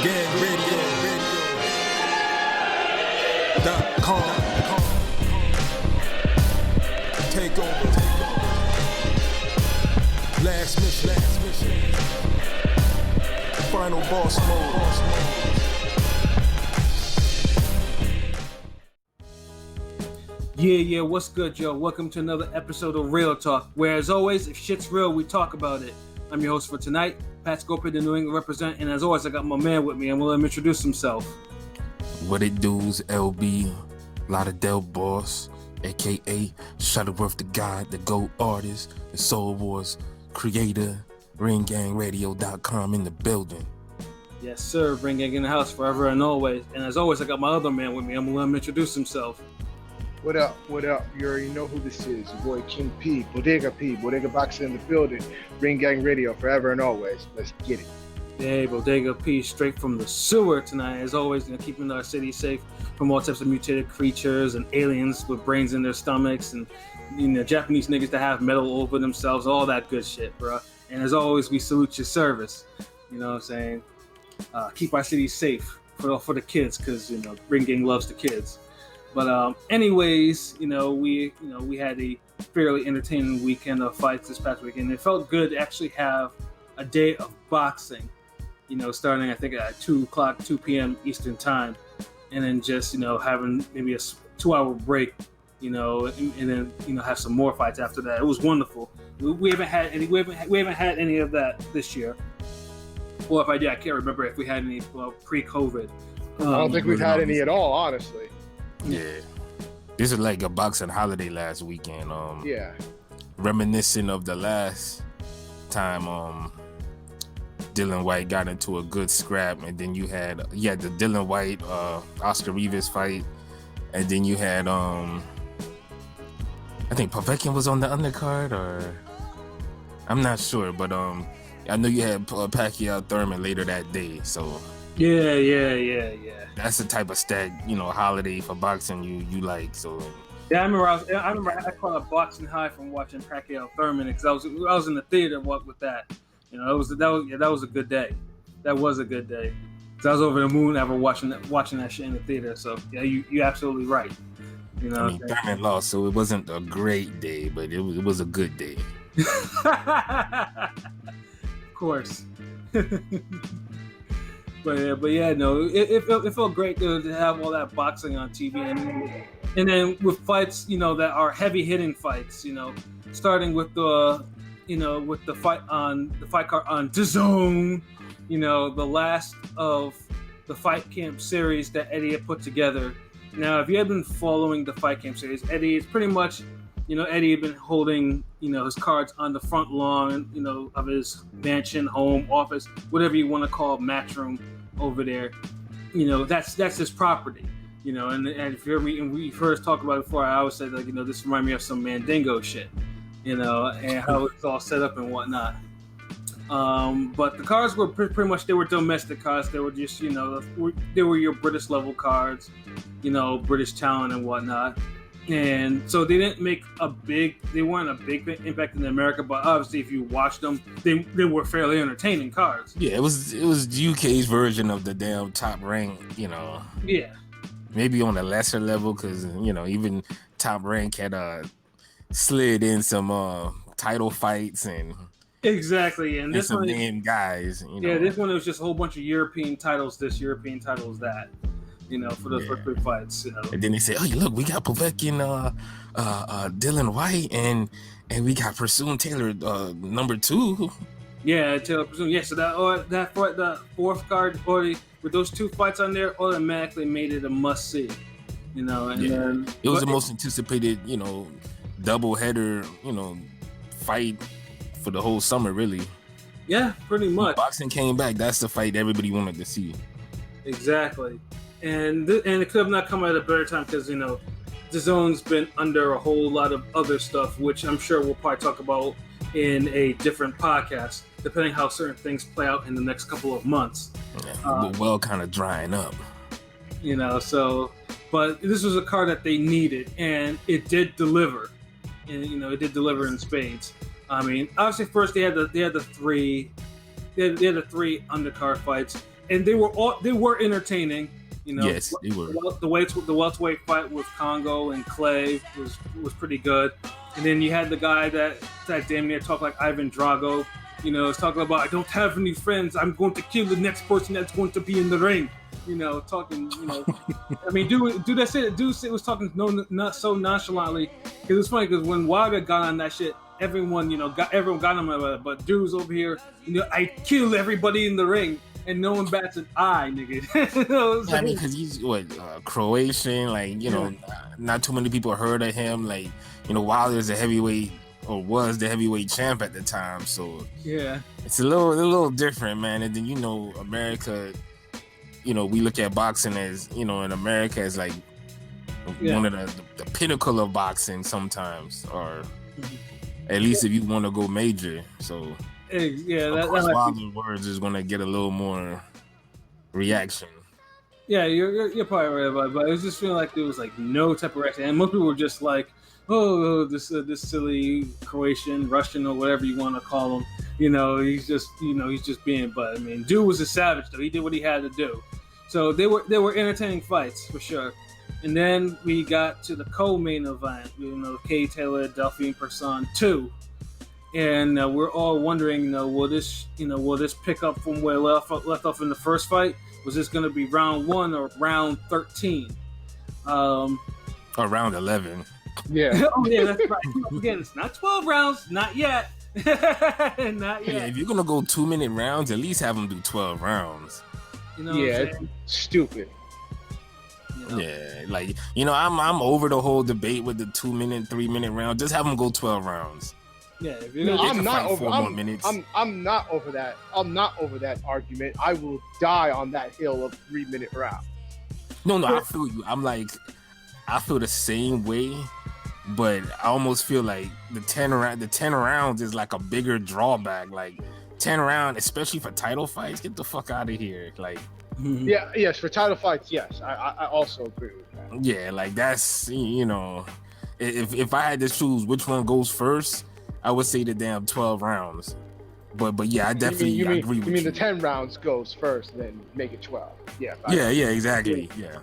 RingGangRadio.com. Take over. Last mission. Final boss mode. Yeah, what's good, yo? Welcome to another episode of Real Talk, where, as always, if shit's real, we talk about it. I'm your host for tonight, Pat Scoper, the New England represent, and as always, I got my man with me, and we'll let him introduce himself. What it do's, LB, Lauderdale Boss, aka Shuttleworth the God, the GOAT artist, the Soul Wars creator, RingGangRadio.com in the building. Yes, sir. Ring Gang in the house forever and always. And as always, I got my other man with me. I'm gonna let him introduce himself. What up? You already know who this is. Your boy King P, Bodega Boxer in the building. Ring Gang Radio forever and always. Let's get it. Hey, Bodega P, straight from the sewer tonight. As always, keeping our city safe from all types of mutated creatures and aliens with brains in their stomachs and Japanese niggas that have metal over themselves, all that good shit, bro. And as always, we salute your service. You know what I'm saying? Keep our city safe for the kids, because Ring Gang loves the kids. But anyways, we had a fairly entertaining weekend of fights this past weekend. It felt good to actually have a day of boxing, starting I think at 2 p.m. Eastern time, and then just having maybe a 2-hour break, and then have some more fights after that. It was wonderful. We haven't had any. We haven't had any of that this year. Or if I did, I can't remember if we had any pre-COVID. I don't think we've had any at all, honestly. Yeah. This is like a boxing holiday last weekend. Yeah. Reminiscent of the last time Dillian Whyte got into a good scrap, and then you had the Dillian Whyte Oscar Rivas fight, and then you had I think Povetkin was on the undercard, or I'm not sure, but I know you had Pacquiao Thurman later that day, so yeah. That's the type of holiday for boxing you like. So yeah, I remember I caught a boxing high from watching Pacquiao Thurman, because I was in the theater with that. That was a good day. That was a good day. Cause I was over the moon ever watching that shit in the theater. So yeah, you absolutely right. Thurman lost, so it wasn't a great day, but it was a good day. Of course. But yeah, no, it felt great to have all that boxing on TV, and then with fights, that are heavy hitting fights, starting with the fight card on DAZN, the last of the Fight Camp series that Eddie had put together. Now, if you have been following the Fight Camp series, Eddie is pretty much, Eddie had been holding, his cards on the front lawn, of his mansion, home, office, whatever you want to call match room over there. That's his property. And if you're and we first talked about it before, I always said this reminds me of some Mandingo shit, and how it's all set up and whatnot. But the cards were pretty much, they were domestic cards. They were just they were your British level cards, British talent and whatnot. And so they weren't a big impact in America, but obviously if you watched them, they were fairly entertaining cards. Yeah, it was UK's version of the damn Top Rank, Yeah. Maybe on a lesser level, because even Top Rank had slid in some title fights and exactly, and this some one named guys. Yeah, this one was just a whole bunch of European titles. This European titles that. For those first 3 fights, And then they say, "Oh, look, we got Povetkin, Dillian Whyte, and we got Persoon Taylor, number 2." Yeah, Taylor Persoon. Yeah, so that fight, the fourth card, with those 2 fights on there, automatically made it a must see. And then it was the most anticipated, double header, fight for the whole summer, really. Yeah, pretty much. When boxing came back, that's the fight everybody wanted to see. Exactly. And it could have not come at a better time, because DAZN's been under a whole lot of other stuff, which I'm sure we'll probably talk about in a different podcast, depending how certain things play out in the next couple of months. Well, kind of drying up. But this was a card that they needed, and it did deliver. And it did deliver in spades. I mean, obviously, first they had the three undercard fights. and they were entertaining. You know, Yes, they were. The welterweight fight with Congo and Clay was pretty good, and then you had the guy that damn near talked like Ivan Drago. You know, was talking about I don't have any friends. I'm going to kill the next person that's going to be in the ring. You know, talking. You know, I mean, dude was talking not so nonchalantly. Because it's funny because when Wilder got on that shit, everyone got him about it. But dude's over here, I kill everybody in the ring. And no one bats an eye, nigga. I mean, because he's Croatian, like not too many people heard of him. Like Wilder's a heavyweight or was the heavyweight champ at the time, so yeah, it's a little different, man. And then America, we look at boxing as in America as like one of the pinnacle of boxing sometimes, or at least if you want to go major. So. Yeah, of course, Wilder's words is going to get a little more reaction. Yeah, you're probably right about it, but it was just feeling like there was like no type of reaction, and most people were just like, "Oh, this silly Croatian, Russian, or whatever you want to call him." He's just being. But I mean, dude was a savage though. He did what he had to do. So they were entertaining fights for sure. And then we got to the co-main event. Kay Taylor, Delfine Persoon 2. And we're all wondering, will this pick up from where left off in the first fight? Was this going to be round 1 or round 13? Or round 11? Yeah. Oh yeah, that's right. Again, it's not 12 rounds, not yet. Not yet. Yeah, if you're gonna go 2-minute rounds, at least have them do 12 rounds. It's stupid. Yeah, like I'm over the whole debate with the 2-minute, 3-minute round. Just have them go 12 rounds. Yeah, I'm not over that. I'm not over that argument. I will die on that hill of 3-minute round. No, I feel you. I feel the same way, but I almost feel like the 10 rounds is like a bigger drawback. Like 10 round, especially for title fights, get the fuck out of here. Like yes, for title fights, yes. I also agree with that. Yeah, like that's if I had to choose which one goes first, I would say the damn 12 rounds. But yeah, I definitely agree with you. You mean the 10 rounds goes first, and then make it 12? Yeah. Yeah, exactly. Yeah.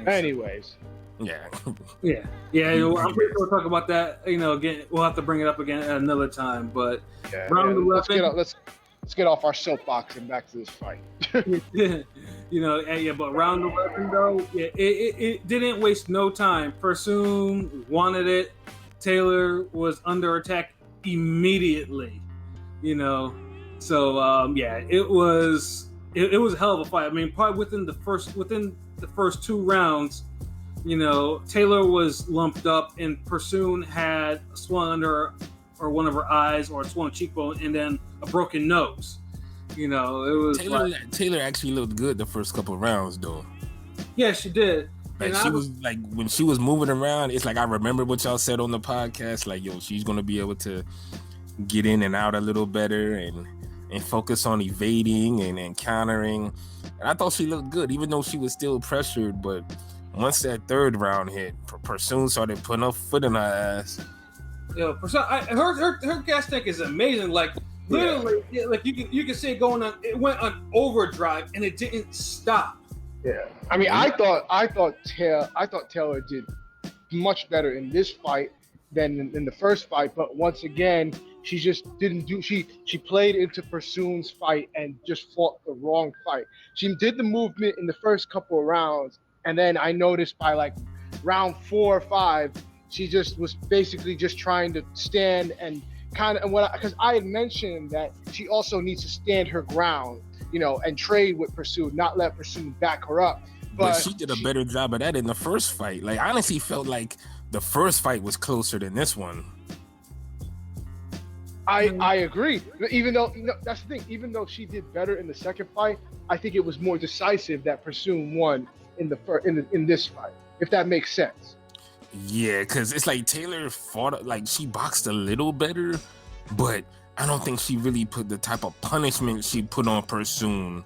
Anyways. Yeah. I'm pretty sure we'll talk about that. Again, we'll have to bring it up again at another time. But let's get off our soapbox and back to this fight. But round 11 though, it didn't waste no time. Persoon wanted it. Taylor was under attack immediately. So it was a hell of a fight. I mean, probably within the first 2 rounds, Taylor was lumped up and Persoon had swung under or one of her eyes or a swollen cheekbone and then a broken nose. It was Taylor actually looked good the first couple of rounds though. Yeah, she did. Like she was like when she was moving around, it's like I remember what y'all said on the podcast. Like, she's gonna be able to get in and out a little better and focus on evading and countering. And I thought she looked good, even though she was still pressured. But once that 3rd round hit, Persoon started putting her foot in her ass. Persoon, her gas tank is amazing. Like literally, like you can see it going on. It went on overdrive and it didn't stop. Yeah, I mean, I thought Taylor did much better in this fight than in the first fight. But once again, she just didn't do. She played into Persoon's fight and just fought the wrong fight. She did the movement in the first couple of rounds, and then I noticed by like round 4 or 5, she just was basically just trying to stand and kind of because I had mentioned that she also needs to stand her ground. And trade with Persoon, not let Persoon back her up. But she did a better job of that in the first fight. Like, I honestly felt like the first fight was closer than this one. I agree. Even though that's the thing. Even though she did better in the second fight, I think it was more decisive that Persoon won in this fight. If that makes sense. Yeah, because it's like Taylor fought like she boxed a little better, but I don't think she really put the type of punishment she put on Persoon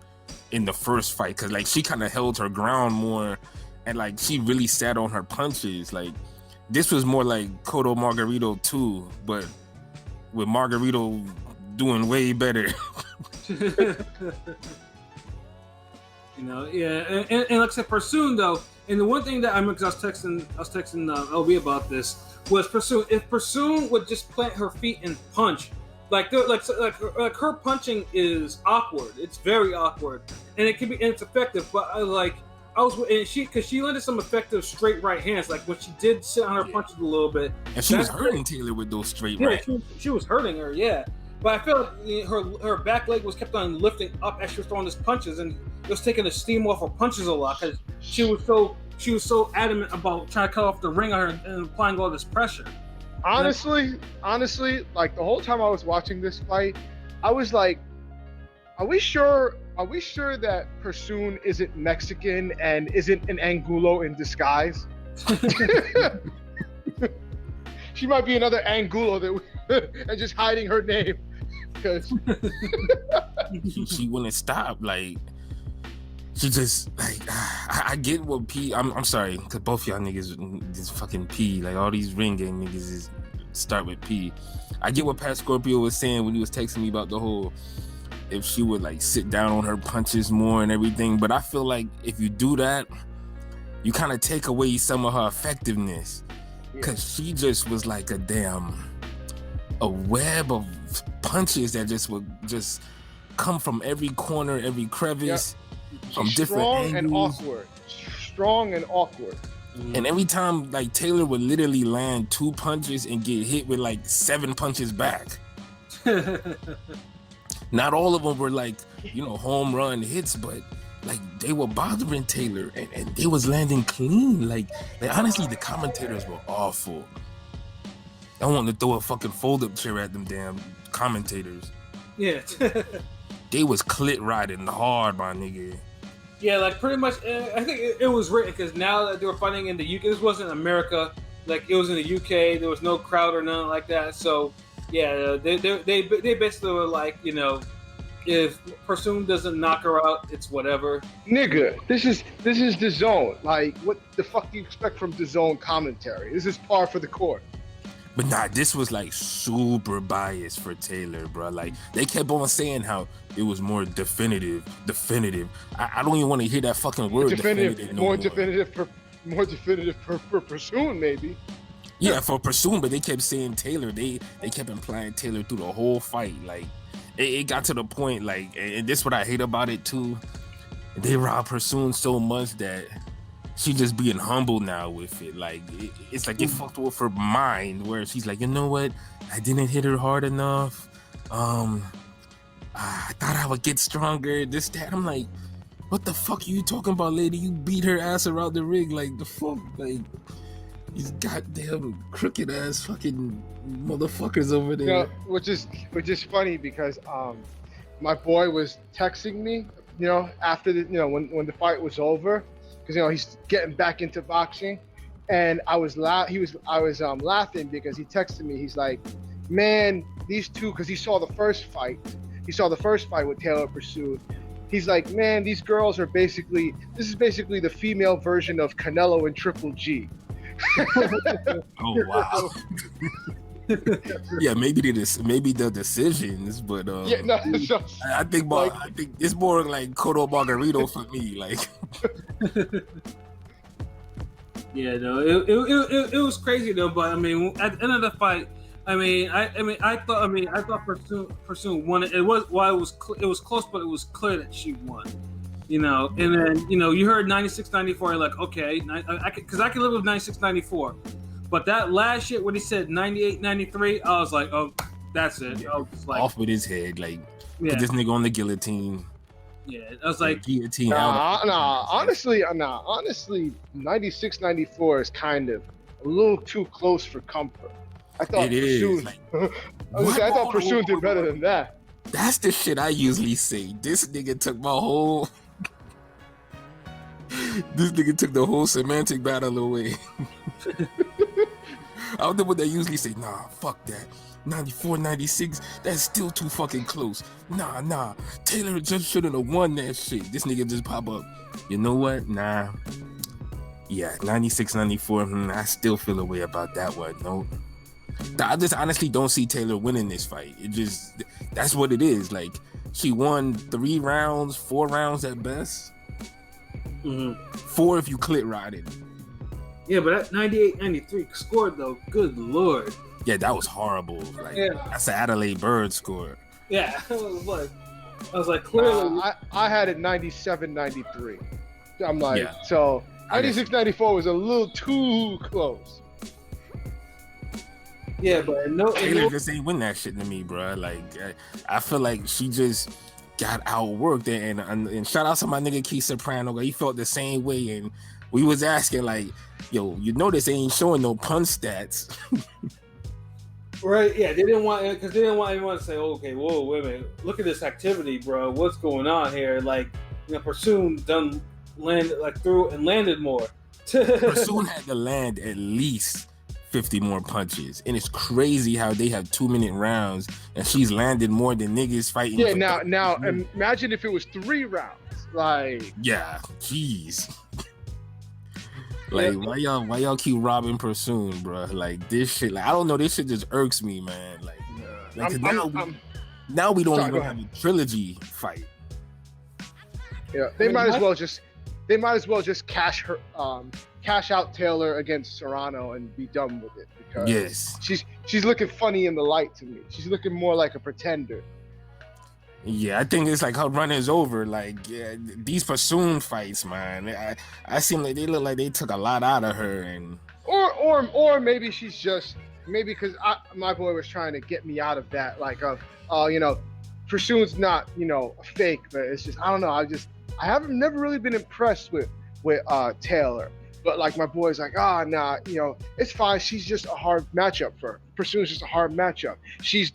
in the first fight, because like she kind of held her ground more and like she really sat on her punches. Like this was more like Cotto Margarito 2, but with Margarito doing way better. You know, yeah, and like I said, Persoon though, and the one thing that I was texting LB about this was Persoon. If Persoon would just plant her feet and punch, like her punching is awkward. It's very awkward, and it can be, and it's effective. But she landed some effective straight right hands. Like when she did sit on her punches a little bit, and she was hurting Taylor with those straight right. She was hurting her, yeah. But I feel like her back leg was kept on lifting up as she was throwing these punches, and it was taking the steam off her punches a lot because she was so adamant about trying to cut off the ring on her and applying all this pressure. Honestly, like the whole time I was watching this fight, I was like, are we sure that Persoon isn't Mexican and isn't an Angulo in disguise? She might be another Angulo and just hiding her name. Because she wouldn't stop. Like she just like I get what P. I'm sorry, because both y'all niggas is fucking P. Like all these ring game niggas is start with P. I get what Pat Scorpio was saying when he was texting me about the whole if she would like sit down on her punches more and everything. But I feel like if you do that, you kind of take away some of her effectiveness. Because she just was like a web of punches that just would just come from every corner, every crevice, from different angles. Strong and awkward. And every time, like, Taylor would literally land 2 punches and get hit with like 7 punches back. Not all of them were like, home run hits, but like they were bothering Taylor and they was landing clean. Like honestly, the commentators were awful. I want to throw a fucking fold-up chair at them damn commentators. Yeah. They was clit riding hard, my nigga. Yeah, like pretty much. I think it was written because now that they were fighting in the UK, this wasn't America. Like it was in the UK. There was no crowd or nothing like that. So yeah, they basically were like, if Persoon doesn't knock her out, it's whatever. Nigga, this is DAZN. Like, what the fuck do you expect from DAZN commentary? This is par for the course. But nah, this was like super biased for Taylor, bro. Like they kept on saying how it was more definitive. I don't even want to hear that fucking word. More definitive for Persoon, maybe. Yeah, for Persoon, but they kept saying Taylor. They kept implying Taylor through the whole fight. Like it got to the point, like, and this is what I hate about it too. They robbed Persoon so much that she just being humble now with it. Like it's like it fucked with her mind, where she's like, you know what? I didn't hit her hard enough. I thought I would get stronger. This, that. I'm like, what the fuck are you talking about, lady? You beat her ass around the ring. Like the fuck, like these goddamn crooked ass fucking motherfuckers over there. Which is funny because my boy was texting me, after the when the fight was over. Because he's getting back into boxing, and I was laughing because he texted me. He's like, "Man, these two," because he saw the first fight. He saw the first fight with Taylor Persoon. He's like, "Man, these girls are this is basically the female version of Canelo and Triple G." Oh wow. Yeah, maybe the decisions, but I think it's more like Cotto Margarito for me. Like, yeah, no, it was crazy though. But I mean, at the end of the fight, I thought Persoon won it. It was close, but it was clear that she won. And then you heard 96-94. You're like, okay, because I can live with 96-94. But that last shit when he said 98-93, I was like, oh, that's it. I was just like, off with his head, like put this nigga on the guillotine. Yeah, I was like, guillotine. Honestly, 96-94 is kind of a little too close for comfort. I thought Persoon. I thought Persoon did better than that. That's the shit I usually say. This nigga took my whole. This nigga took the whole semantic battle away. I don't know what they usually say. Nah, fuck that. 94, 96, that's still too fucking close. Nah. Taylor just shouldn't have won that shit. This nigga just pop up. You know what? Nah. Yeah, 96, 94. I still feel a way about that one. No. I just honestly don't see Taylor winning this fight. That's what it is. Like, she won 3 rounds, 4 rounds at best. Mm-hmm. 4 if you clit rotted. Yeah, but that 98-93 score though, good lord. Yeah, that was horrible. Like that's an Adelaide Bird score. Yeah, I was like clearly. I had it 97-93. I'm like, Yeah. so 96-94 was a little too close. Yeah, but Taylor just ain't win that shit to me, bro. Like I feel like she just got outworked, and shout out to my nigga Keith Soprano. He felt the same way, and we was asking like, yo, you notice they ain't showing no punch stats. Right, yeah, they didn't want anyone to say, okay, whoa, wait a minute, look at this activity, bro. What's going on here? Like, Persoon landed more. Persoon had to land at least 50 more punches, and it's crazy how they have 2-minute rounds, and she's landed more than niggas fighting. Yeah, now imagine if it was 3 rounds. Like, yeah, jeez. Like, why y'all keep robbing Persoon, bro? Like, this shit, like, I don't know, this shit just irks me, man. Like, now we don't even have a trilogy fight. Yeah, they might as well just cash out Taylor against Serrano and be done with it, because she's looking funny in the light to me. She's looking more like a pretender. Yeah, I think it's like her run is over. Like, yeah, these Persoon fights, man. I seem like they look like they took a lot out of her, and or maybe she's just because my boy was trying to get me out of that. Like, Persoon's not a fake, but it's just I don't know. I haven't never really been impressed with Taylor. But like my boy's like, nah, it's fine. She's just a hard matchup for her. Persoon's just a hard matchup. She's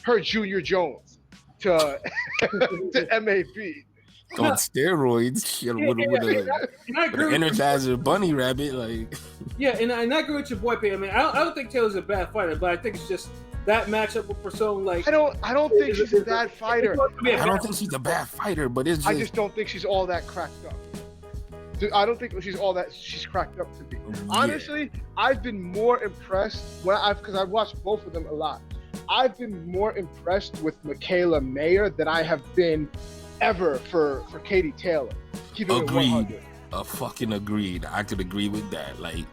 her Junior Jones to MAB. on steroids, shit, with an Energizer bunny rabbit, like. Yeah, and I agree with your boy, P. I mean, I don't think Taylor's a bad fighter, but I think it's just that matchup with Persoon, like. I don't think she's a bad fighter. I don't think she's a bad fighter, but it's just. I just don't think she's all that cracked up. I don't think she's all that she's cracked up to be. Yeah. Honestly, I've been more impressed because I've watched both of them a lot. I've been more impressed with Michaela Mayer than I have been ever for Katie Taylor. Agreed. Fucking agreed. I could agree with that. Like,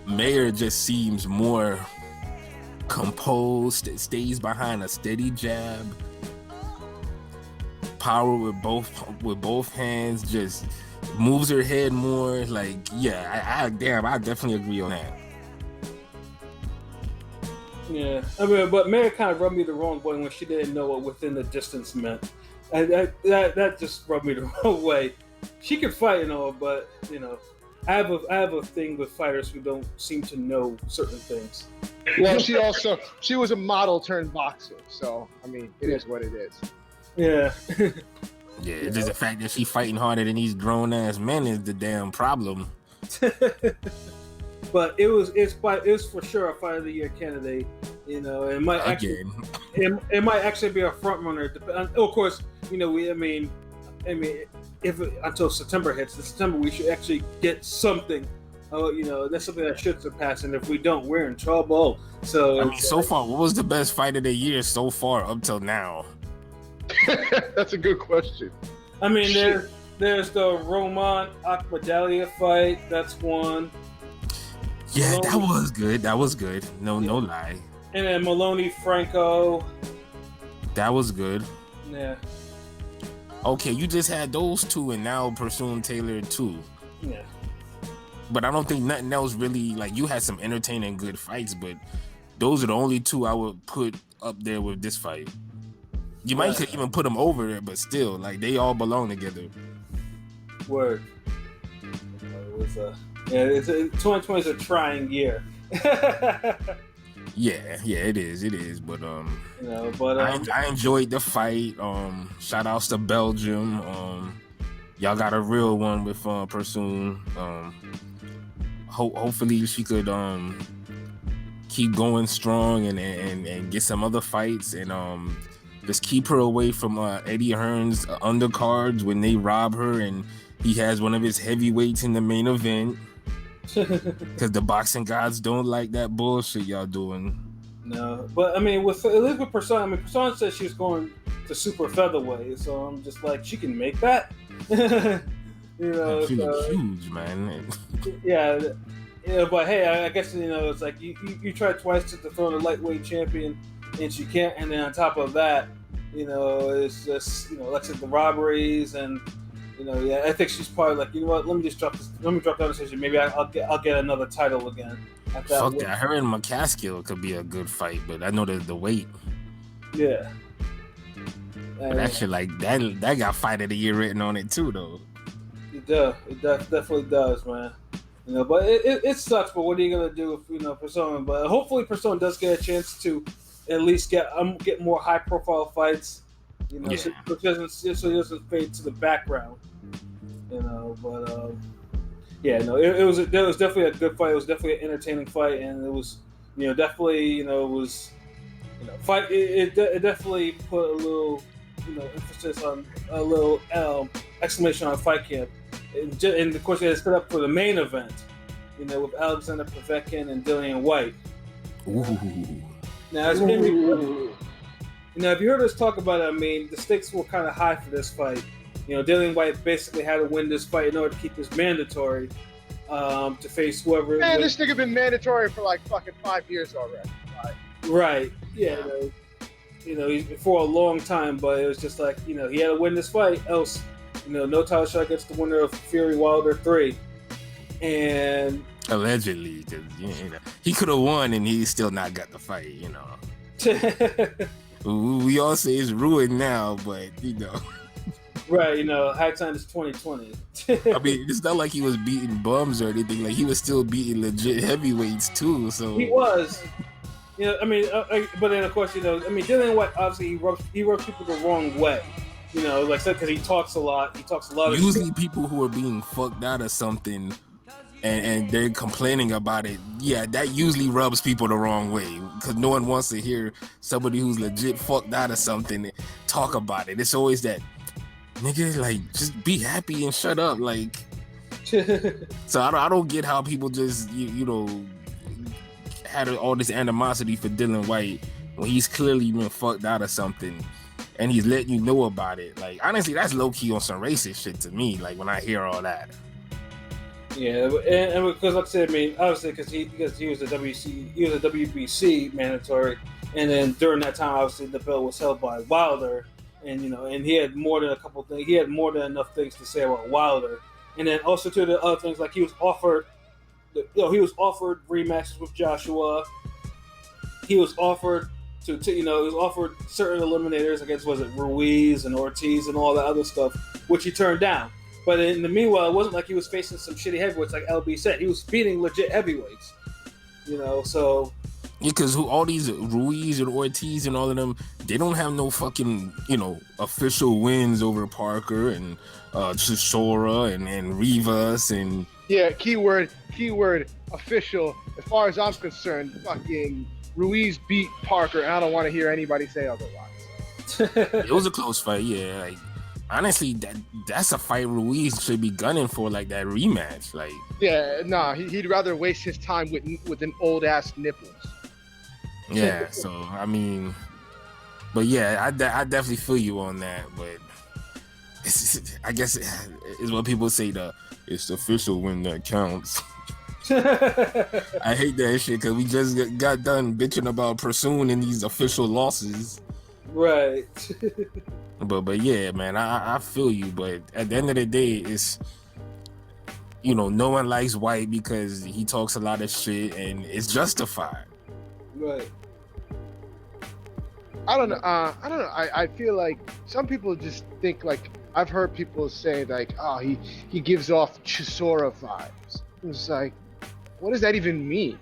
Mayer just seems more composed. It stays behind a steady jab. Power with both hands. Just moves her head more. Like, yeah, I definitely agree on that. Yeah, I mean, but Mayer kind of rubbed me the wrong way when she didn't know what within the distance meant. That just rubbed me the wrong way. She can fight and all, but I have a thing with fighters who don't seem to know certain things. Well, she was a model turned boxer, so I mean, it is what it is. Yeah. Yeah, it's just the fact that she's fighting harder than these grown ass men is the damn problem. But it's for sure a fight of the year candidate. It might actually it might actually be a front runner. Of course, if until September hits, we should actually get something. That's something that should surpass, and if we don't, we're in trouble. So so far, what was the best fight of the year so far up till now? That's a good question. I mean, there's the Roman Akbadalia fight. That's one. Yeah, Maloney, that was good. No lie. And then Maloney Franco. That was good. Yeah. Okay, you just had those two, and now Persoon Taylor too. Yeah. But I don't think nothing else really, like, you had some entertaining good fights, but those are the only two I would put up there with this fight. You might could even put them over there, but still, like, they all belong together. Word. 2020 is a trying year. Yeah, it is. But I enjoyed the fight. Shout outs to Belgium. Y'all got a real one with Persoon. Hopefully she could keep going strong and get some other fights, and just keep her away from Eddie Hearn's undercards when they rob her and he has one of his heavyweights in the main event. Because the boxing gods don't like that bullshit y'all doing. No, but I mean, with at least with Person, I mean, Person said she was going to super featherweight, so I'm just like, she can make that. Man, she look So, huge, man. yeah, yeah. But hey, I guess it's like you tried twice to dethrone a lightweight champion, and she can't. And then on top of that, it's just like I said, the robberies and. Yeah, I think she's probably like, you know what? Let me just drop this. Let me drop down the decision. Maybe I'll get another title again. At that Fuck weight. that. Her and McCaskill could be a good fight, but I know that the weight. Yeah. But that shit like that got fight of the year written on it too, though. It does. It definitely does, man. But it sucks. But what are you gonna do if Persona? But hopefully Persona does get a chance to at least get more high profile fights. Yeah. So it doesn't fade to the background. But it was definitely a good fight. It was definitely an entertaining fight, and it was definitely it was fight. It definitely put a little emphasis on a little exclamation on Fight Camp, and of course they had set up for the main event, with Alexander Povetkin and Dillian Whyte. Ooh. Now, as if you heard us talk about it, I mean, the stakes were kind of high for this fight. Dillian Whyte basically had to win this fight in order to keep this mandatory to face whoever. Man, this nigga been mandatory for like fucking 5 years already. Right. Yeah. For a long time, but it was just like he had to win this fight, else no title shot against the winner of Fury Wilder 3, and allegedly, because he could have won and he still not got the fight. We all say it's ruined now, but right, hindsight is 2020. I mean, it's not like he was beating bums or anything. Like he was still beating legit heavyweights too. So he was, but then of course, Dillian Whyte obviously he rubs people the wrong way. Like I said, because he talks a lot. He talks a lot. Usually, people who are being fucked out of something and they're complaining about it, yeah, that usually rubs people the wrong way because no one wants to hear somebody who's legit fucked out of something talk about it. It's always that, nigga, like, just be happy and shut up. Like, so I don't get how people just, had all this animosity for Dillian Whyte when he's clearly been fucked out of something and he's letting you know about it. Like, honestly, that's low-key on some racist shit to me, like, when I hear all that. Yeah, and because like I said, I mean, obviously because he was a WBC mandatory, and then during that time, obviously the belt was held by Wilder, and and he had more than a couple things. He had more than enough things to say about Wilder, and then also to the other things like he was offered rematches with Joshua. He was offered he was offered certain eliminators against Ruiz and Ortiz and all that other stuff, which he turned down. But in the meanwhile, it wasn't like he was facing some shitty heavyweights like LB said. He was beating legit heavyweights, so... Yeah, because all these Ruiz and Ortiz and all of them, they don't have no fucking, official wins over Parker and Chisora and Rivas and... Yeah, keyword, official. As far as I'm concerned, fucking Ruiz beat Parker, and I don't want to hear anybody say otherwise. It was a close fight, yeah. Like, honestly, that's a fight Ruiz should be gunning for, like that rematch. Like, yeah, nah, he'd rather waste his time with an old ass nipples. Yeah, so I mean, but yeah, I definitely feel you on that. But I guess it's what people say, it's the official win that counts. I hate that shit because we just got done bitching about Persoon and these official losses. Right. But yeah, man, I feel you. But at the end of the day, it's, no one likes White because he talks a lot of shit and it's justified. Right. I don't know. I feel like some people just think, like, I've heard people say like, oh, he gives off Chisora vibes. It's like, what does that even mean?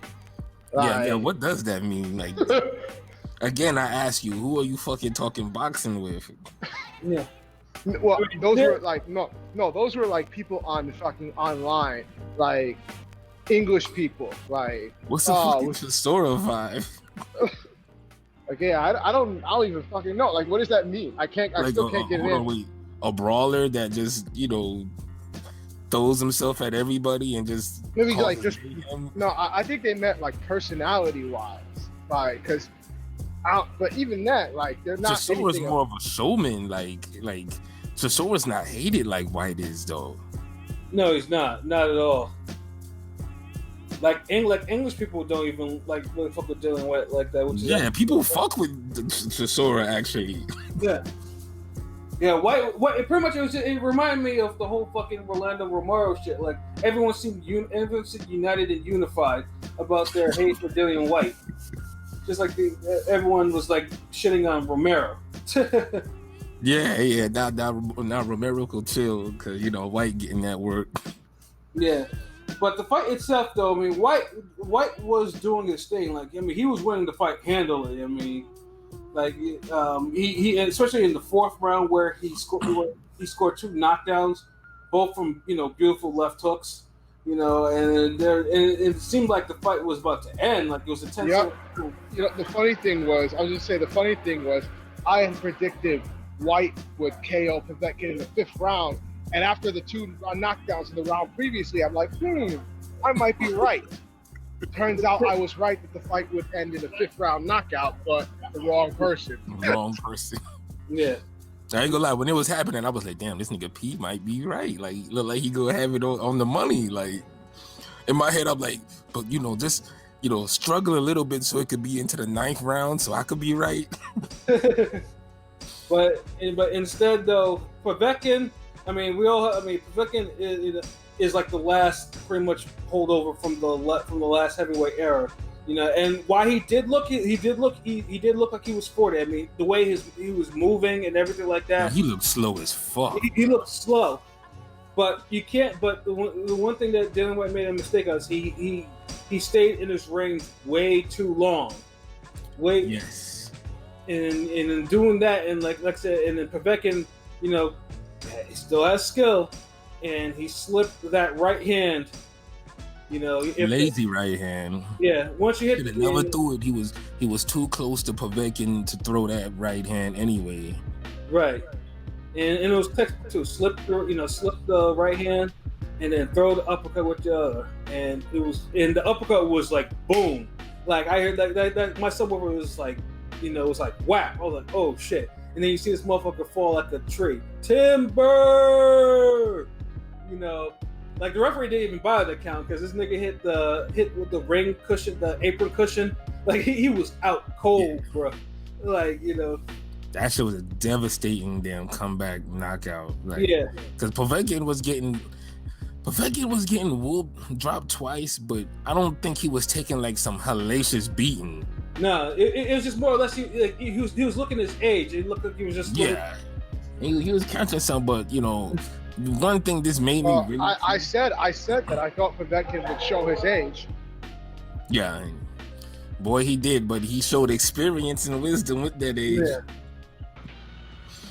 Yeah, what does that mean? Like, again, I ask you, who are you fucking talking boxing with? Yeah. Well, those were like those were like people on fucking online, like English people. Like, what's the fucking Chisora vibe? Like, yeah, I don't even fucking know. Like, what does that mean? I still can't get it in. Wait, a brawler that just throws himself at everybody and just maybe like just him. No, I think they meant like personality wise. fight because, but even that, like they're not. Chisora's anything more of a showman. Like Chisora's not hated like White is though. No, he's not at all. Like English people don't even like really fuck with Dillian Whyte like that. Which is People fuck with Chisora actually. Yeah, White. It pretty much it reminded me of the whole fucking Rolando Romero shit. Like everyone seemed united and unified about their hate for Dillian Whyte. Just like everyone was like shitting on Romero. Yeah. Now Romero could chill because White getting that work. Yeah. But the fight itself, though, I mean, White was doing his thing. Like, I mean, he was winning the fight handily. I mean, like, he especially in the fourth round where he scored 2 knockdowns, both from beautiful left hooks. And it seemed like the fight was about to end. Like it was a tense. Yep. The funny thing was, I had predicted White would KO Povetkin in the 5th round. And after the 2 knockdowns in the round previously, I'm like, I might be right. Turns out I was right that the fight would end in a 5th round knockout, but the wrong person. Yeah. I ain't gonna lie, when it was happening, I was like, damn, this nigga P might be right. Like, look like he gonna have it on the money. Like, in my head, I'm like, but just struggle a little bit so it could be into the 9th round so I could be right. But instead, though, Povetkin, Povetkin is like the last pretty much holdover from the last heavyweight era, And while he did look like he was 40. I mean, the way he was moving and everything like that. He looked slow as fuck. He looked slow, but you can't. But the one thing that Dillian Whyte made a mistake on is he stayed in his range way too long. Yes. And in doing that, and like I said, and then Povetkin, he still has skill, and he slipped that right hand. Lazy right hand. Yeah, once you hit it, never threw it. He was too close to Povetkin to throw that right hand anyway. Right, and it was technical too. Slip the right hand, and then throw the uppercut with the other. And the uppercut was like boom. Like I heard that my subwoofer was like, it was like whap. I was like, oh shit. And then you see this motherfucker fall like a tree. Timber! Like the referee didn't even bother to count because this nigga hit with the ring cushion, the apron cushion. Like he was out cold, bro. Like, That shit was a devastating damn comeback knockout. Like, yeah. Because Povetkin was getting whooped, dropped twice, but I don't think he was taking like some hellacious beating. No, it was just more or less he was looking at his age. It looked like he was just he was catching some, but one thing this made me really. I said that I thought Povetkin would show his age. Yeah, boy, he did, but he showed experience and wisdom with that age.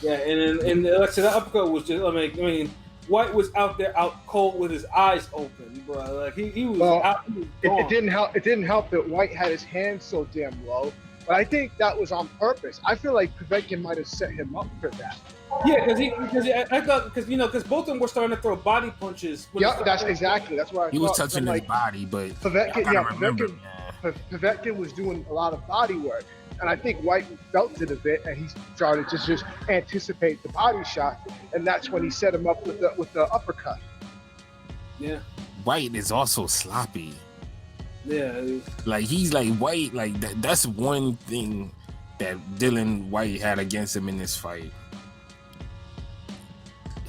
Yeah, and like I said, that uppercut was just. I mean, White was out there out cold with his eyes open, bro. Like he was out. It didn't help. It didn't help that White had his hands so damn low. But I think that was on purpose. I feel like Povetkin might have set him up for that. Yeah, because both of them were starting to throw body punches. Yeah, that's exactly. That's why he was touching his body, but Povetkin was doing a lot of body work, and I think White felt it a bit, and he started to just anticipate the body shot, and that's when he set him up with the uppercut. Yeah, White is also sloppy. Yeah, like he's like White. Like that's one thing that Dillian Whyte had against him in this fight.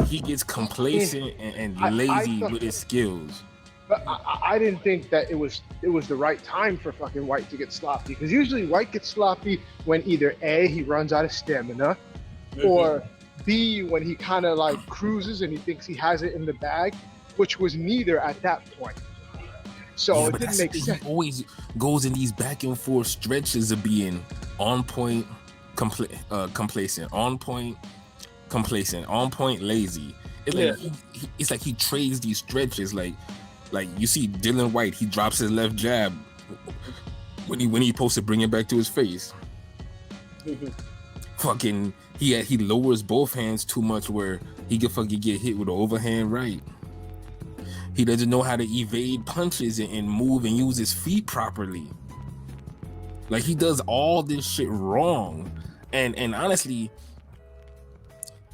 He gets complacent and lazy with his skills. But I didn't think that it was the right time for fucking White to get sloppy, because usually White gets sloppy when either A, he runs out of stamina, or B, when he kind of like cruises and he thinks he has it in the bag, which was neither at that point. So it didn't make sense. He always goes in these back and forth stretches of being on point, complacent, on point, complacent, on point, lazy. It's like he trades these stretches. Like you see Dillian Whyte, he drops his left jab when he supposed to bring it back to his face. Fucking he lowers both hands too much where he could fucking get hit with an overhand right. He doesn't know how to evade punches and move and use his feet properly. Like he does all this shit wrong, and honestly,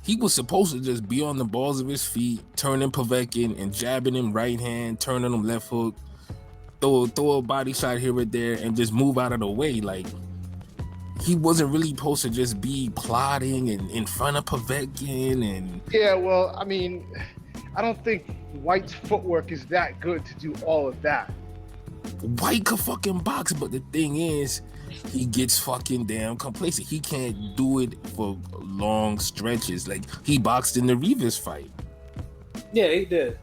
he was supposed to just be on the balls of his feet, turning Povetkin and jabbing him right hand, turning him left hook, throw a body shot here or there, and just move out of the way. Like he wasn't really supposed to just be plotting and in front of Povetkin. And yeah, well, I mean, I don't think Whyte's footwork is that good to do all of that. Whyte could fucking box, but the thing is, he gets fucking damn complacent. He can't do it for long stretches. Like he boxed in the Rivas fight. Yeah, he did.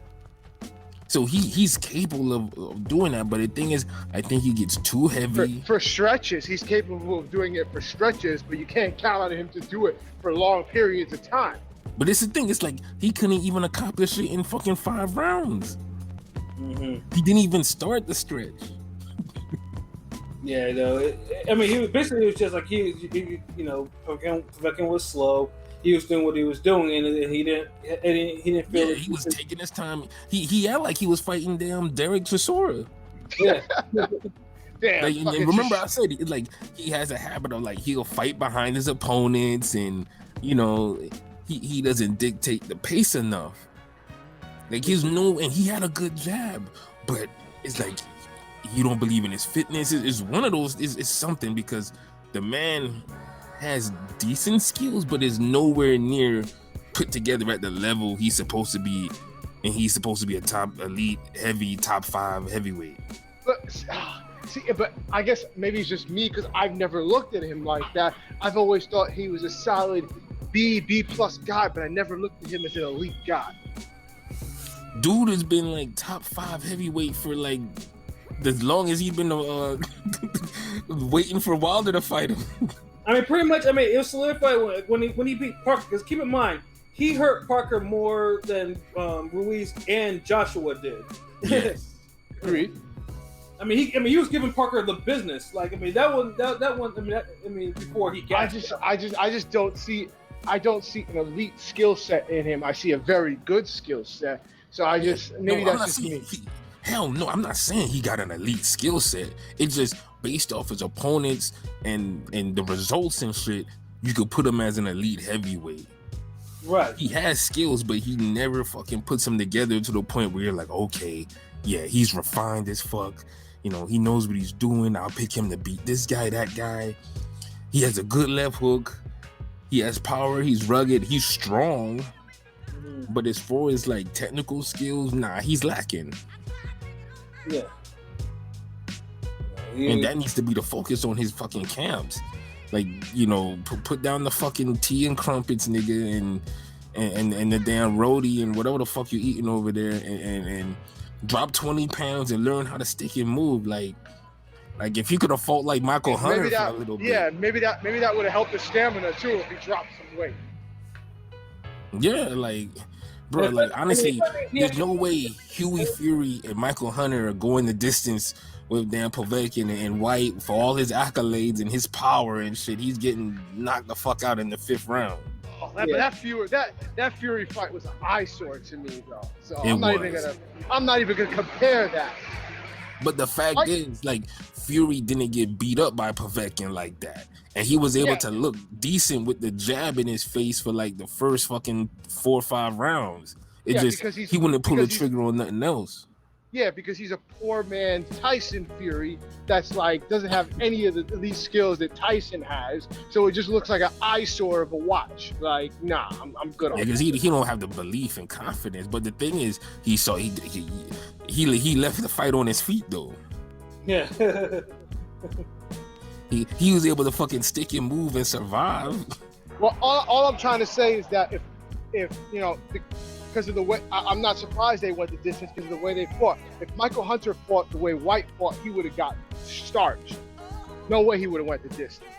So he's capable of doing that, but the thing is, I think he gets too heavy. For stretches, he's capable of doing it for stretches, but you can't count on him to do it for long periods of time. But it's the thing, it's like he couldn't even accomplish it in fucking 5 rounds. Mm-hmm. He didn't even start the stretch. Yeah, no. I mean, he was basically, it was just like he you know, Povetkin was slow. He was doing what he was doing, and he didn't feel. Yeah, he was taking his time. He acted like he was fighting damn Derek Chisora. Yeah. Damn. Like, and remember, I said it's like he has a habit of like he'll fight behind his opponents, and you know, he doesn't dictate the pace enough. Like he's no, and he had a good jab, but it's like you don't believe in his fitness. It's one of those. It's something because the man has decent skills, but is nowhere near put together at the level he's supposed to be, and he's supposed to be a top elite heavy top 5 heavyweight. But see, but I guess maybe it's just me because I've never looked at him like that. I've always thought he was a solid B plus guy, but I never looked at him as an elite guy. Dude has been like top 5 heavyweight for like as long as he's been waiting for Wilder to fight him. I mean, pretty much. I mean, it was solidified when he beat Parker. Because keep in mind, he hurt Parker more than Ruiz and Joshua did. Yes. Agreed. I mean, he was giving Parker the business. Like, I mean, that one. I mean, before he got. I just don't see. I don't see an elite skill set in him. I see a very good skill set. So I just maybe that's just me. Hell no, I'm not saying he got an elite skill set. It's just based off his opponents and the results and shit, you could put him as an elite heavyweight. Right. He has skills, but he never fucking puts them together to the point where you're like, okay, yeah, he's refined as fuck. You know, he knows what he's doing. I'll pick him to beat this guy, that guy. He has a good left hook. He has power. He's rugged. He's strong. But as far as like technical skills, nah, he's lacking. Yeah. And that needs to be the focus on his fucking camps. Like, you know, put down the fucking tea and crumpets, nigga, and the damn roti and whatever the fuck you eating over there, and drop 20 pounds and learn how to stick and move. Like if you could have fought like Michael Hunter for a little bit. Yeah, maybe that would have helped his stamina too if he dropped some weight. Yeah, like, bro, like honestly, there's no way Huey Fury and Michael Hunter are going the distance with Dan Povetkin and Whyte for all his accolades and his power and shit. He's getting knocked the fuck out in the 5th round. Oh, but that Fury fight was an eyesore to me though. So I'm not even gonna compare that. But the fact is, like, Fury didn't get beat up by Povetkin like that. And he was able to look decent with the jab in his face for like the first fucking 4 or 5 rounds. He wouldn't pull the trigger on nothing else. Yeah, because he's a poor man Tyson Fury that's like doesn't have any of these skills that Tyson has. So it just looks like an eyesore of a watch. Like, nah, I'm good on it. Because he don't have the belief and confidence. But the thing is, he left the fight on his feet though. Yeah. he was able to fucking stick and move and survive. Well, all I'm trying to say is that if you know, because of the way, I'm not surprised they went the distance because of the way they fought. If Michael Hunter fought the way Whyte fought, he would have got starched. No way he would have went the distance.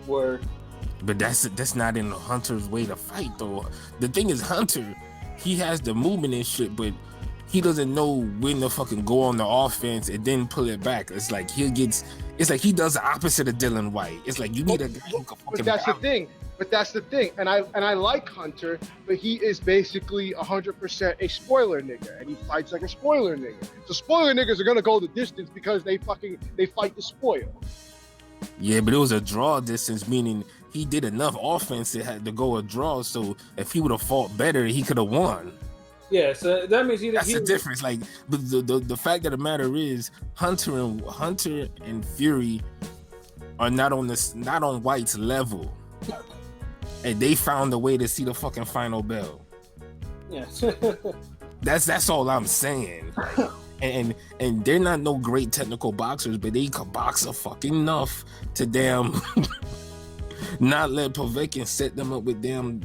Word. But that's not in Hunter's way to fight though. The thing is, Hunter, he has the movement and shit, but he doesn't know when to fucking go on the offense and then pull it back. It's like he does the opposite of Dillian Whyte. It's like you need a guy who can fucking But that's the thing. But that's the thing, and I like Hunter, but he is basically 100% a spoiler nigga, and he fights like a spoiler nigga. So spoiler niggas are gonna go the distance because they fight the spoil. Yeah, but it was a draw distance, meaning he did enough offense it had to go a draw. So if he would have fought better, he could have won. Yeah, so that means That's the difference. Like the fact of the matter is, Hunter and Fury are not on White's level, and they found a way to see the fucking final bell. Yeah, that's all I'm saying. And they're not no great technical boxers, but they can box a fucking enough to damn not let Povetkin set them up with damn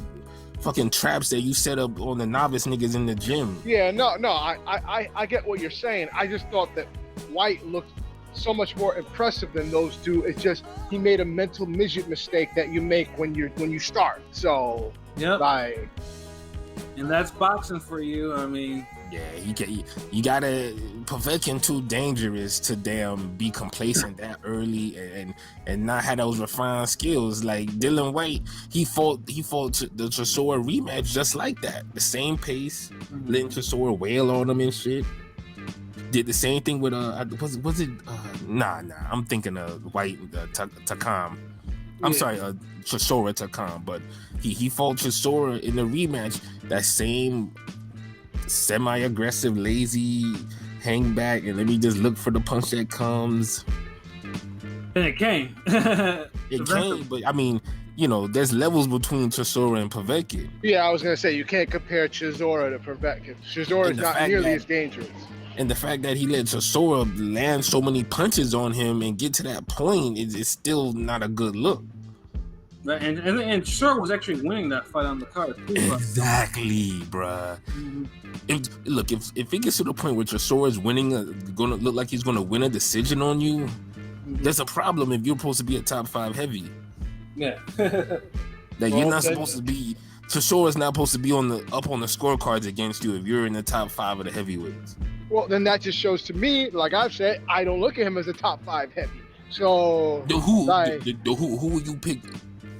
fucking traps that you set up on the novice niggas in the gym. Yeah, no, I get what you're saying. I just thought that White looked so much more impressive than those two. It's just he made a mental midget mistake that you make when you start. So yep. Like, and that's boxing for you. I mean, yeah, you gotta Povetkin too dangerous to damn be complacent that early and not have those refined skills. Like Dillian Whyte, he fought the Chisora rematch just like that, the same pace, letting Chisora wail on him and shit. Did the same thing with was it nah I'm thinking of Whyte Takam. I'm sorry, Chisora Takam, but he fought Chisora in the rematch, that same semi-aggressive, lazy hang back and let me just look for the punch that comes. And it came. It came, but I mean, you know, there's levels between Chisora and Povetkin. yeah, I was gonna say you can't compare Chisora to Povetkin. Chisora is not nearly as dangerous. And the fact that he let Chisora land so many punches on him and get to that point is still not a good look. Right, and Chisora was actually winning that fight on the card too. Exactly, bruh. Mm-hmm. If it gets to the point where Chisora is winning, gonna look like he's gonna win a decision on you, there's a problem if you're supposed to be a top 5 heavy. Yeah. That you're not supposed to be. Chisora's not supposed to be up on the scorecards against you if you're in the top 5 of the heavyweights. Well, then that just shows to me, like I've said, I don't look at him as a top 5 heavy. So who will you pick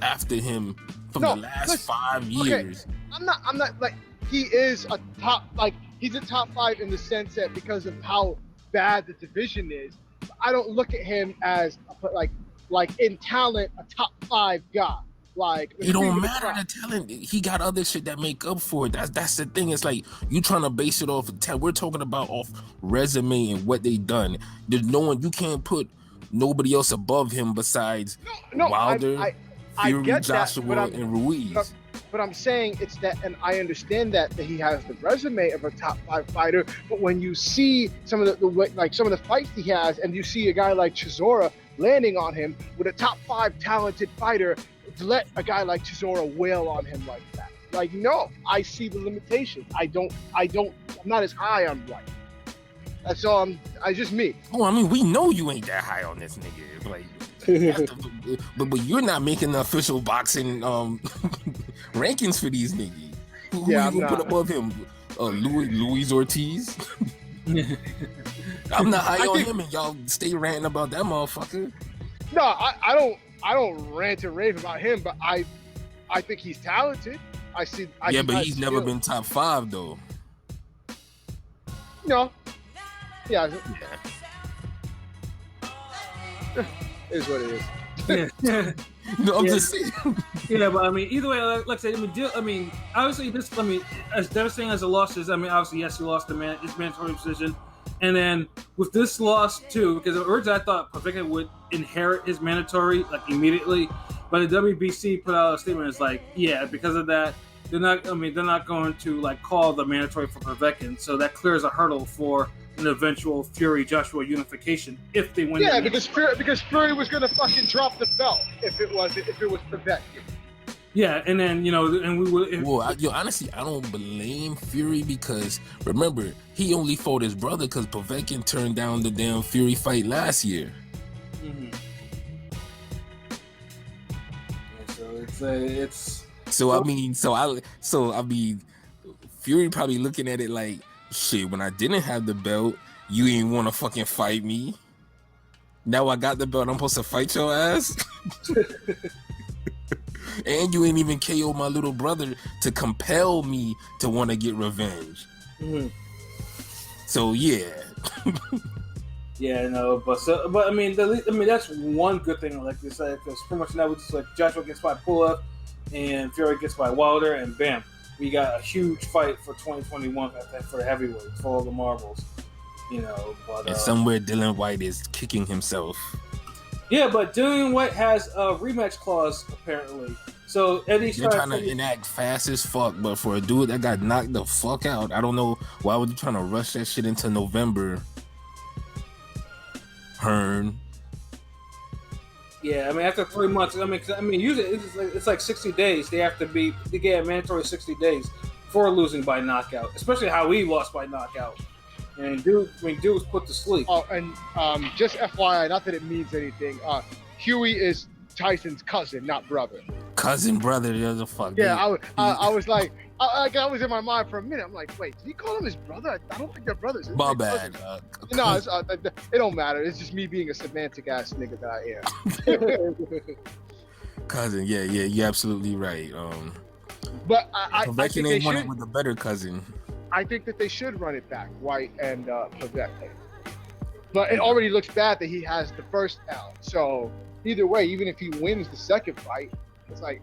after him from the last 5 years? Okay, I'm not like he is a top, like he's a top 5 in the sense that because of how bad the division is, I don't look at him as like in talent a top 5 guy. Like it don't matter the talent. He got other shit that make up for it. That's the thing. It's like you trying to base it off of talent. We're talking about off resume and what they done. There's no one, you can't put nobody else above him besides Wilder, Fury, Joshua, and Ruiz. But I'm saying it's that, and I understand that he has the resume of a top 5 fighter. But when you see some of the fights he has, and you see a guy like Chisora landing on him with a top 5 talented fighter, to let a guy like Chisora wail on him like that, like no, I see the limitations. I'm not as high on White. That's all. I just me. Oh, I mean, we know you ain't that high on this nigga. Like, but you're not making the official boxing rankings for these niggas. Who you gonna put above him? Luis Ortiz. I'm not high on him, and y'all stay ranting about that motherfucker. No, I don't rant and rave about him, but I think he's talented. But he's never been top 5 though. No. Yeah. Is what it is. Yeah. No, I'm just saying. Yeah, but I mean, either way, like I said, obviously, as devastating as a loss is, I mean, obviously, yes, he lost his mandatory decision. And then with this loss too, because originally I thought Povetkin would inherit his mandatory like immediately, but the WBC put out a statement that's like, yeah, because of that, they're not going to like call the mandatory for Povetkin, so that clears a hurdle for an eventual Fury Joshua unification if they win. Yeah, because Fury was gonna fucking drop the belt if it was Povetkin. Yeah, and then and we would. Honestly, I don't blame Fury because remember he only fought his brother because Povetkin turned down the damn Fury fight last year. Mm-hmm. Yeah, so I mean, Fury probably looking at it like, shit. When I didn't have the belt, you ain't want to fucking fight me. Now I got the belt, I'm supposed to fight your ass. And you ain't even KO my little brother to compel me to want to get revenge. Mm-hmm. So yeah. Yeah, no, but I mean, that's one good thing. Like you said, because pretty much now it's just like Joshua gets by Pulev, and Fury gets by Wilder, and bam, we got a huge fight for 2021 for the heavyweights, for all the marbles. You know, but And somewhere Dillian Whyte is kicking himself. yeah, but Dillian Whyte has a rematch clause apparently. So Eddie's They're trying to enact fast as fuck, but for a dude that got knocked the fuck out, I don't know why would you trying to rush that shit into November. Hearn. Yeah, I mean after 3 months, I mean usually it's like 60 days. They get a mandatory 60 days for losing by knockout, especially how he lost by knockout. And dude was put to sleep. Oh, and just FYI, not that it means anything. Huey is Tyson's cousin, not brother. Cousin, brother, the other fuck. Yeah, I was like, I was in my mind for a minute. I'm like, wait, did he call him his brother? I don't think they're brothers. My bad. No, it don't matter. It's just me being a semantic ass nigga that I am. Cousin, yeah, you're absolutely right. But I think they ain't should. one with a better cousin. I think that they should run it back, White and Povetkin. But it already looks bad that he has the first L. So either way, even if he wins the second fight, it's like,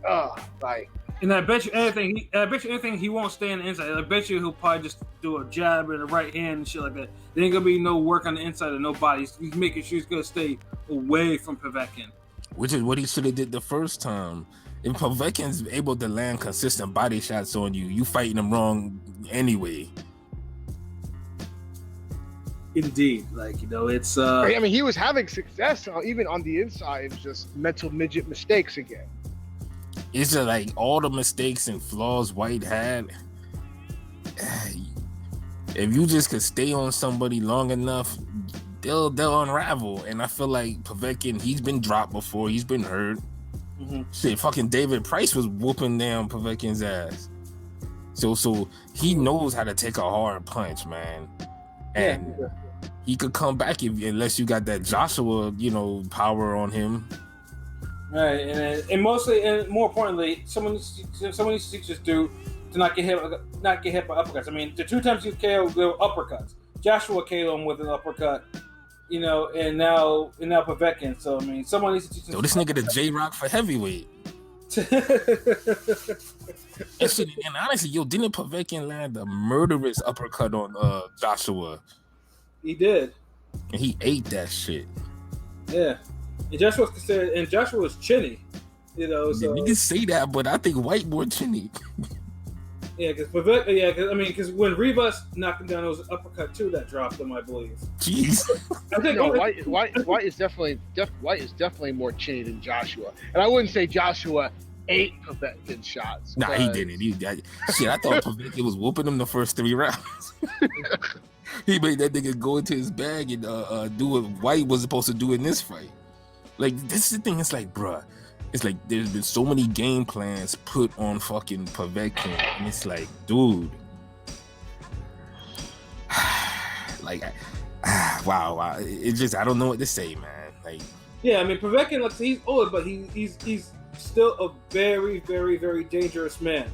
like. And I bet you anything he won't stay on the inside. I bet you he'll probably just do a jab and a right hand and shit like that. There ain't gonna be no work on the inside of no body. He's making sure he's gonna stay away from Povetkin. Which is what he should have did the first time. If Povetkin's able to land consistent body shots on you, you fighting him wrong anyway. Indeed, like it's. I mean, he was having success even on the inside. It was just mental midget mistakes again. It's just like all the mistakes and flaws White had. If you just could stay on somebody long enough, they'll unravel. And I feel like Povetkin, he's been dropped before, he's been hurt. Mm-hmm. Shit, fucking David Price was whooping down Povetkin's ass. So he knows how to take a hard punch, man. And he could come back unless you got that Joshua, power on him. Right, and mostly, and more importantly, someone needs to just do to not get hit by uppercuts. I mean, the 2 times he KO'd were uppercuts. Joshua KO'd him with an uppercut, and now Povetkin. So I mean, someone needs to teach him. Yo, this nigga the J-Rock for heavyweight. and honestly, didn't Povetkin land a murderous uppercut on Joshua? He did, and he ate that shit. Yeah. And Joshua was chinny, So you can say that, but I think White more chinny. Yeah, because when Rivas knocked him down, it was an uppercut too that dropped him, I believe. Jeez. I think White is definitely more chinny than Joshua, and I wouldn't say Joshua ate Povetkin shots. Nah, he didn't. I thought Povetkin was whooping him the first 3 rounds. He made that nigga go into his bag and do what White was supposed to do in this fight. Like, this is the thing. It's like, bruh, it's like there's been so many game plans put on fucking Povetkin, and it's like, dude, like, wow. It's just, I don't know what to say, man. Like, yeah, I mean, Povetkin, like, he's old, but he's still a very, very, very dangerous man.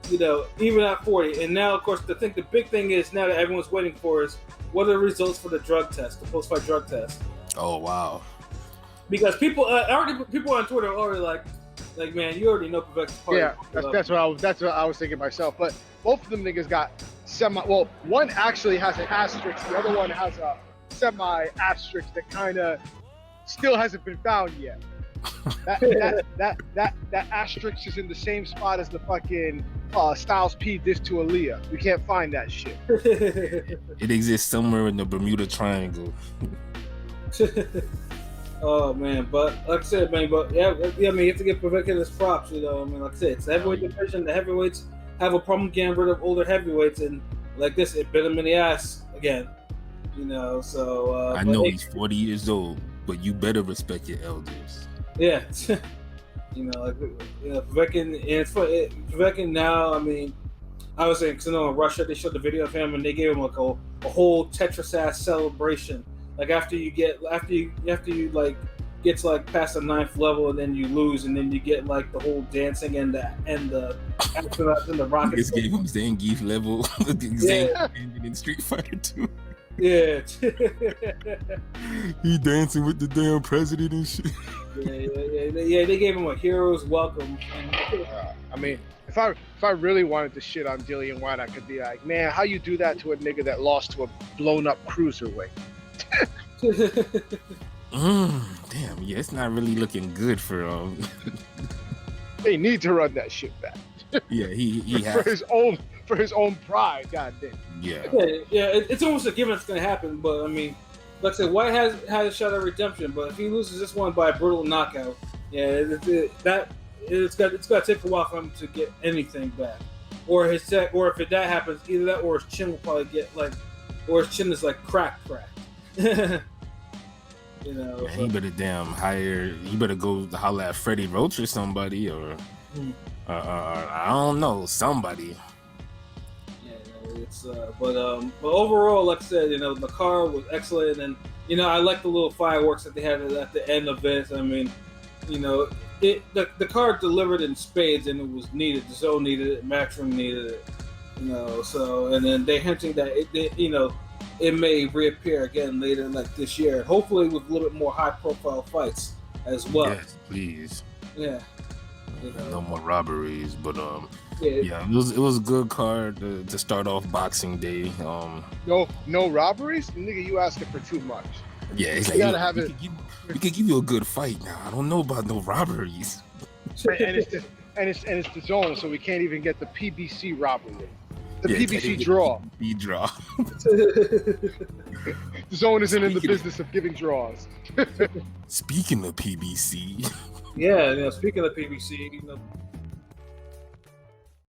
Even at 40. And now, of course, the big thing is now that everyone's waiting for is what are the results for the drug test, the post-fight drug test. Oh wow. Because people on Twitter are already like, man, you already know Povetkin's part. Yeah, that's what I was thinking myself. But both of them niggas got one actually has an asterisk, the other one has a semi-asterisk that kind of still hasn't been found yet. That asterisk is in the same spot as the fucking Styles P diss to Aaliyah. We can't find that shit. It exists somewhere in the Bermuda Triangle. Oh man, but like I said, man, I mean, you have to give Povetkin his props. I mean, like I said, it's the heavyweight division. The heavyweights have a problem getting rid of older heavyweights, and like this, it bit him in the ass again. So I know he's 40 years old, but you better respect your elders. Yeah, Povetkin now. I mean, I was saying, because in Russia they showed the video of him and they gave him like a whole Tetris ass celebration. Like after you gets like past the 9th level and then you lose, and then you get like the whole dancing and the astronauts and the rocket. This gave him Zangief level. Yeah. Zangief in Street Fighter 2. Yeah. He dancing with the damn president and shit. Yeah. They gave him a hero's welcome. I mean, if I really wanted to shit on Dillian Whyte, I could be like, man, how you do that to a nigga that lost to a blown up cruiserweight? Damn, yeah, it's not really looking good for They need to run that shit back. Yeah, he for his own pride. Goddamn. Yeah. It's almost a given it's gonna happen, but I mean, like I said, White has had a shot at redemption, but if he loses this one by a brutal knockout, it's got to take a while for him to get anything back. Or if that happens, either that or his chin will probably get or his chin is like cracked. You know, He better he better go holler at Freddie Roach or somebody, or I don't know, somebody. It's but overall, like I said, the car was excellent, and I like the little fireworks that they had at the end of it. I mean, the car delivered in spades, and it was needed. The zone needed it, Matchroom needed it, So, and then they hinting that it may reappear again later, like this year, hopefully with a little bit more high-profile fights as well. Yes, please. Yeah. No more robberies, but it was a good card to start off Boxing Day. No robberies, nigga. You asking for too much. Yeah, it's you like gotta have it. We could give you a good fight now. I don't know about no robberies. And it's the zone, so we can't even get the PBC robbery. The PBC draw. The draw. The zone isn't in the business of giving draws. Speaking of PBC. Yeah, speaking of PBC,